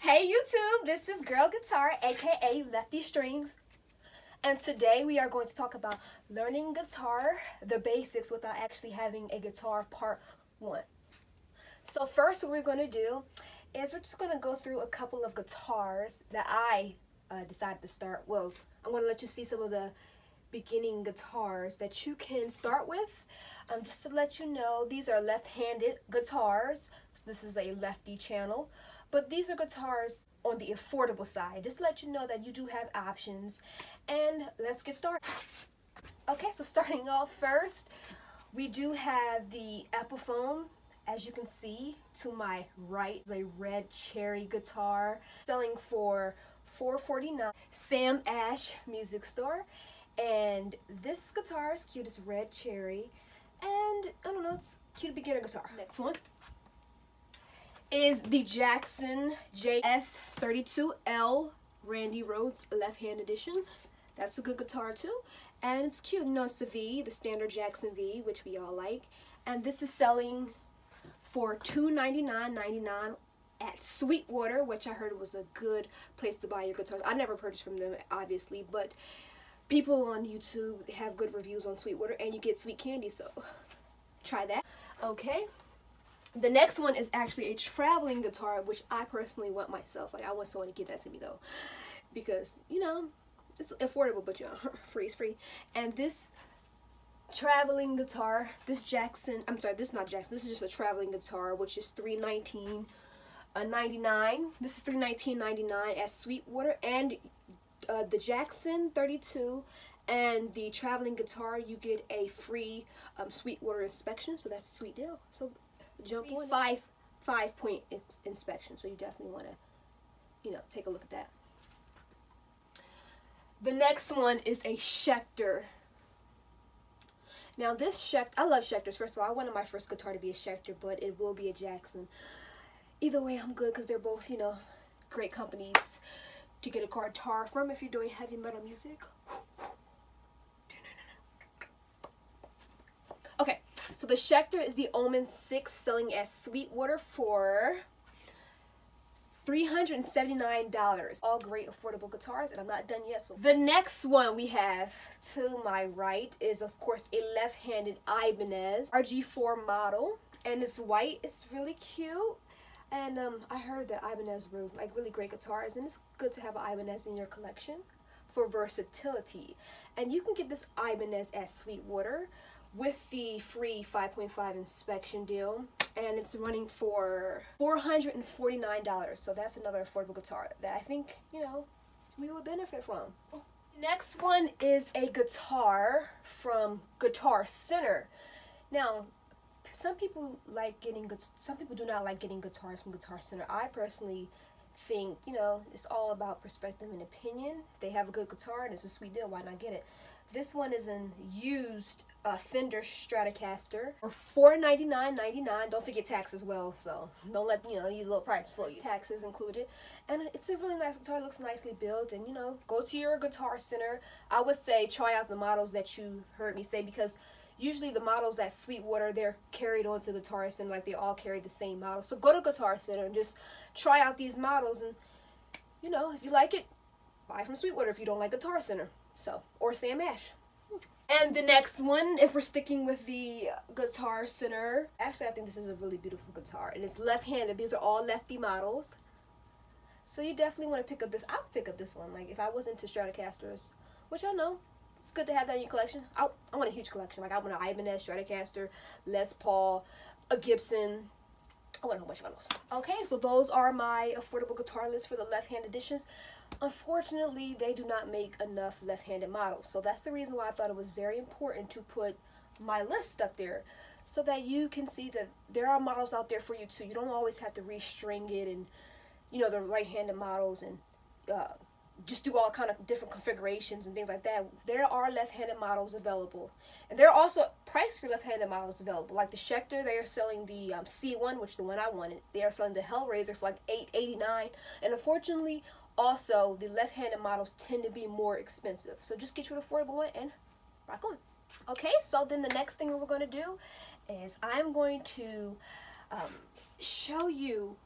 Hey YouTube, this is Girl Guitar, aka Lefty Strings, and today we are going to talk about learning guitar, the basics without actually having a guitar part 1. So first what we're going to do is we're just going to go through a couple of guitars that I decided to start. Well, I'm going to let you see some of the beginning guitars that you can start with. Just to let you know, these are left-handed guitars. So this is a lefty channel. But these are guitars on the affordable side. Just to let you know that you do have options. And let's get started. Okay, so starting off first, we do have the Epiphone. As you can see to my right is a red cherry guitar selling for $449. Sam Ash Music Store. And this guitar is cute, it's red cherry. And I don't know, it's cute beginner guitar. Next one is the Jackson JS32L Randy Rhoads left-hand edition. That's a good guitar too. And it's cute. You know, it's the V, the standard Jackson V, which we all like. And this is selling for $299.99 at Sweetwater, which I heard was a good place to buy your guitars. I never purchased from them, obviously, but people on YouTube have good reviews on Sweetwater, and you get sweet candy, so try that. Okay. The next one is actually a traveling guitar, which I personally want myself. Like, I want someone to give that to me, though, because, you know, it's affordable, but, you know, free is free. And this traveling guitar, this is not Jackson, this is just a traveling guitar, which is $319.99. This is $319.99 at Sweetwater, and the Jackson 32 and the traveling guitar, you get a free Sweetwater inspection, so that's a sweet deal. So jump on five-point inspection, so you definitely want to, you know, take a look at that. The next one is a Schecter. Now this Schecter, I love Schecters. First of all, I wanted my first guitar to be a Schecter, but it will be a Jackson. Either way, I'm good because they're both, you know, great companies to get a guitar from if you're doing heavy metal music. Okay, so the Schecter is the Omen 6 selling at Sweetwater for $379. All great affordable guitars, and I'm not done yet. So the next one we have to my right is, of course, a left-handed Ibanez RG4 model, and it's white. It's really cute. And I heard that Ibanez were like really great guitars, and it's good to have an Ibanez in your collection for versatility. And you can get this Ibanez at Sweetwater with the free 5.5 inspection deal, and it's running for $449. So that's another affordable guitar that I think, you know, we would benefit from. Next one is a guitar from Guitar Center. Now, some people do not like getting guitars from Guitar Center. I personally think, you know, it's all about perspective and opinion. If they have a good guitar and it's a sweet deal, why not get it? This one is an used Fender Stratocaster for $499.99. Don't forget tax as well, so don't let, you know, these little prices fool you. Taxes included. And it's a really nice guitar. It looks nicely built, and, you know, go to your Guitar Center. I would say try out the models that you heard me say, because usually the models at Sweetwater, they're carried on to Guitar Center, like they all carry the same model. So go to Guitar Center and just try out these models, and, you know, if you like it, buy from Sweetwater if you don't like Guitar Center. So, or Sam Ash. And the next one, if we're sticking with the Guitar Center, actually I think this is a really beautiful guitar, and it's left-handed. These are all lefty models. So you definitely want to pick up this. I would pick up this one, like if I was into Stratocasters, which I know. It's good to have that in your collection. I want a huge collection. Like, I want an Ibanez, Stratocaster, Les Paul, a Gibson. I want a whole bunch of models. Okay, so those are my affordable guitar lists for the left-hand editions. Unfortunately, they do not make enough left-handed models. So that's the reason why I thought it was very important to put my list up there, so that you can see that there are models out there for you too. You don't always have to restring it and, you know, the right-handed models and just do all kind of different configurations and things like that. There are left-handed models available, and there are also pricier left-handed models available. Like the Schecter, they are selling the C1, which is the one I wanted. They are selling the Hellraiser for like $889, and unfortunately, also the left-handed models tend to be more expensive. So just get you an affordable one and rock on. Okay, so then the next thing we're going to do is I'm going to show you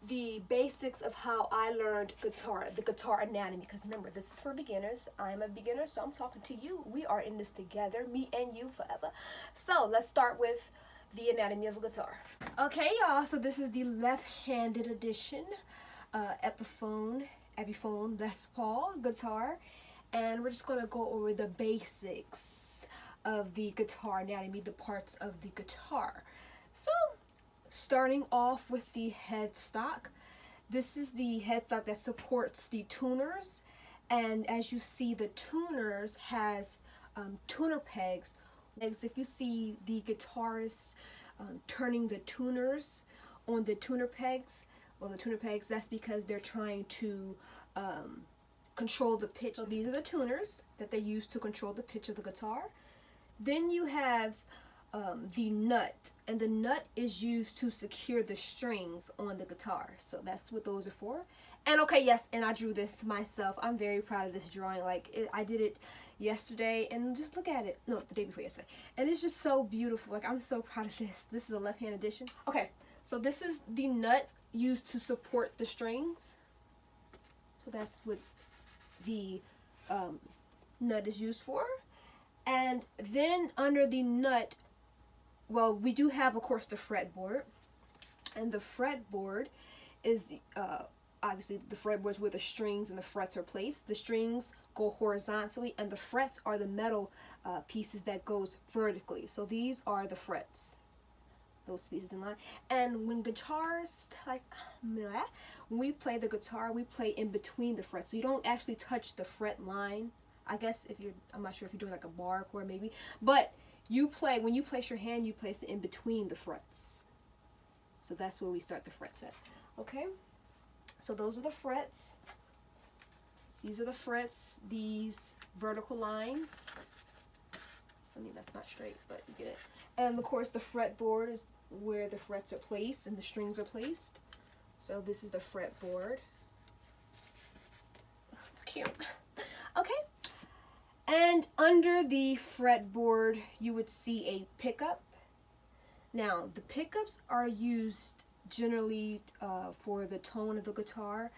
the basics of how I learned guitar, the guitar anatomy, because remember, this is for beginners. I'm a beginner, so I'm talking to you. We are in this together, me and you forever. So let's start with the anatomy of a guitar. Okay, y'all, so this is the left-handed edition Epiphone Les Paul guitar, and we're just going to go over the basics of the guitar anatomy, the parts of the guitar. So starting off with the headstock. This is the headstock that supports the tuners, and as you see, the tuners has tuner pegs. As if you see the guitarist turning the tuners on the tuner pegs, well, the tuner pegs, that's because they're trying to control the pitch. So these are the tuners that they use to control the pitch of the guitar. Then you have the nut, and the nut is used to secure the strings on the guitar. So that's what those are for. And okay, yes, and I drew this myself. I'm very proud of this drawing. I did it yesterday, and just look at it. No, the day before yesterday. And it's just so beautiful. Like, I'm so proud of this. This is a left-hand edition. Okay, so this is the nut used to support the strings. So that's what the nut is used for. And then under the nut, well, we do have, of course, the fretboard. And the fretboard is obviously the fretboard is where the strings and the frets are placed. The strings go horizontally, and the frets are the metal pieces that goes vertically. So these are the frets, those pieces in line. And when guitars, when we play the guitar, we play in between the frets. So you don't actually touch the fret line. I guess if you're, I'm not sure if you're doing like a bar chord maybe, but you play, when you place your hand, you place it in between the frets. So that's where we start the frets at. Okay? So those are the frets. These are the frets, these vertical lines. I mean, that's not straight, but you get it. And of course, the fretboard is where the frets are placed and the strings are placed. So this is the fretboard. It's cute. Okay. And under the fretboard, you would see a pickup. Now, the pickups are used generally for the tone of the guitar,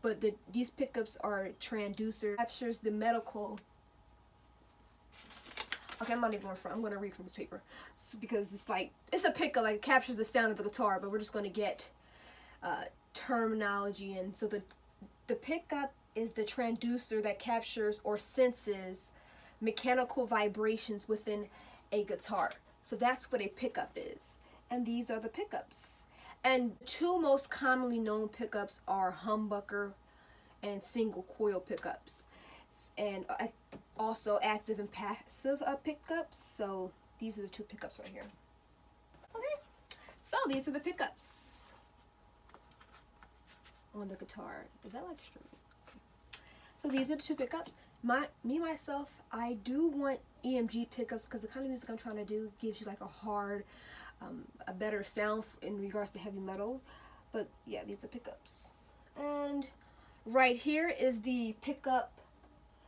but these pickups are transducer, captures the medical. Okay, I'm not even I'm going to read from this paper because it's a pickup, like it captures the sound of the guitar, but we're just going to get terminology. And so the pickup is the transducer that captures or senses mechanical vibrations within a guitar. So that's what a pickup is. And these are the pickups. And two most commonly known pickups are humbucker and single coil pickups. And also active and passive pickups. So these are the two pickups right here. Okay, so these are the pickups on the guitar. Is that like straight? So these are the two pickups. Myself, I do want EMG pickups because the kind of music I'm trying to do gives you like a better sound in regards to heavy metal. But yeah, these are pickups. And right here is the pickup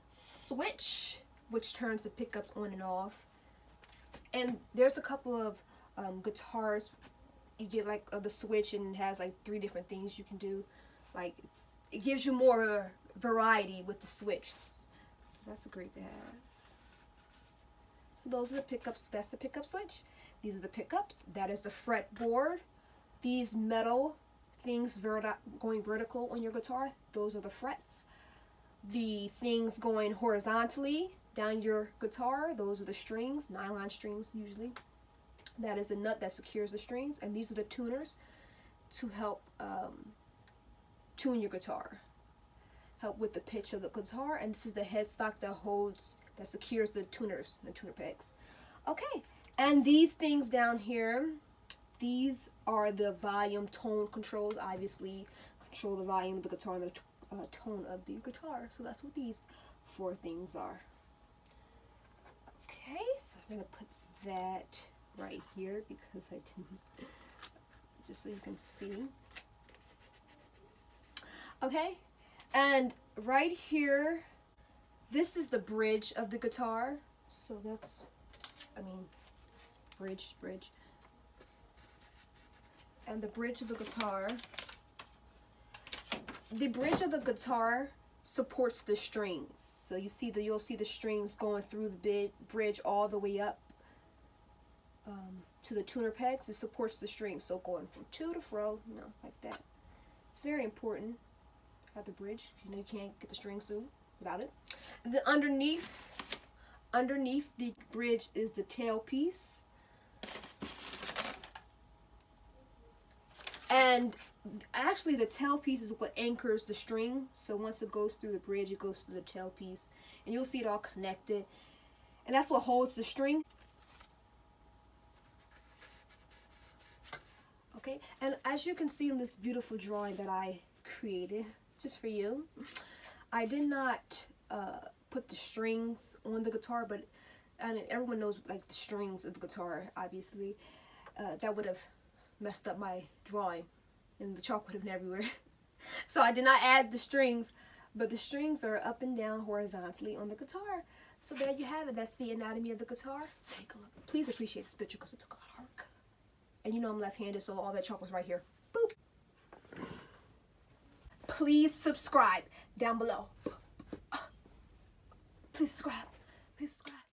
switch, which turns the pickups on and off. And there's a couple of guitars. You get like the switch, and it has like 3 different things you can do. Like it gives you more variety with the switch. That's great to have. So those are the pickups. That's the pickup switch. These are the pickups. That is the fretboard. These metal things going vertical on your guitar, those are the frets. The things going horizontally down your guitar, those are the strings, nylon strings usually. That is the nut that secures the strings, and these are the tuners to help tune your guitar, help with the pitch of the guitar. And this is the headstock that secures the tuners, the tuner pegs. Okay, and these things down here, these are the volume tone controls. Obviously control the volume of the guitar and the tone of the guitar. So that's what these 4 things are. Okay, so I'm gonna put that right here because I didn't, just so you can see. Okay, and right here, this is the bridge of the guitar. So that's, bridge. And the bridge of the guitar the bridge of the guitar supports the strings. So you'll see the strings going through the bridge all the way up to the tuner pegs. It supports the strings. So going from to to fro, like that. It's very important to have the bridge. You can't get the strings through without it. And then underneath the bridge is the tailpiece. And actually the tailpiece is what anchors the string. So once it goes through the bridge, it goes through the tailpiece. And you'll see it all connected. And that's what holds the string. Okay, and as you can see in this beautiful drawing that I created just for you, I did not put the strings on the guitar, but everyone knows like the strings of the guitar, obviously. That would have messed up my drawing and the chalk would have been everywhere. So I did not add the strings, but the strings are up and down horizontally on the guitar. So there you have it. That's the anatomy of the guitar. Take a look. Please appreciate this picture because it took a lot of work. And I'm left-handed, so all that chalk was right here. Boop. Please subscribe down below. Please subscribe. Please subscribe.